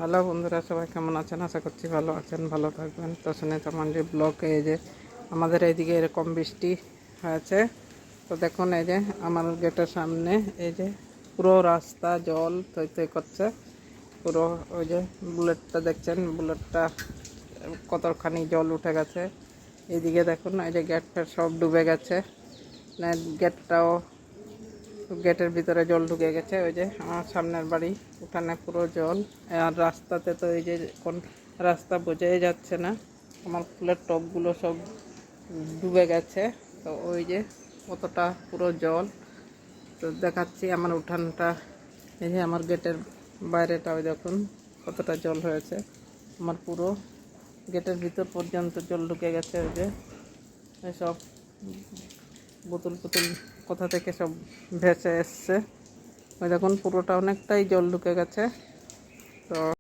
Hello বন্ধুরা, সবাই কেমন আছেন? আশা করছি ভালো আছেন, ভালো থাকবেন। তো শুনে চামান্ডি ব্লকে এই যে আমাদের এইদিকে এরকম বৃষ্টি হয়েছে। তো দেখুন এই যে আমার গেটের সামনে এই যে পুরো রাস্তা জল থই থই করছে। পুরো ওই যে বুলেটটা দেখছেন, বুলেটটা কতখানি জল উঠে গেছে। এইদিকে দেখুন এই যে গেট ফেট সব ডুবে গেছে। গেটটাও, গেটের ভিতরে জল ঢুকে গেছে। ওই যে আমার সামনের বাড়ি, ওখানে পুরো জল। আর রাস্তাতে তো এই যে কোন রাস্তা বোঝাই যাচ্ছে না। আমার ফুলের টবগুলো সব ডুবে গেছে। তো ওই যে কতটা পুরো জল। তো দেখাচ্ছি আমার উঠানটা, এই যে আমার গেটের বাইরেটা, ওই দেখুন কতটা জল হয়েছে। আমার পুরো গেটের ভিতর পর্যন্ত জল ঢুকে গেছে। ওই যে সব বোতল বোতল কোথা থেকে সব ভেসে এসছে। ওই দেখুন পুরোটা অনেকটাই জল ঢুকে গেছে। তো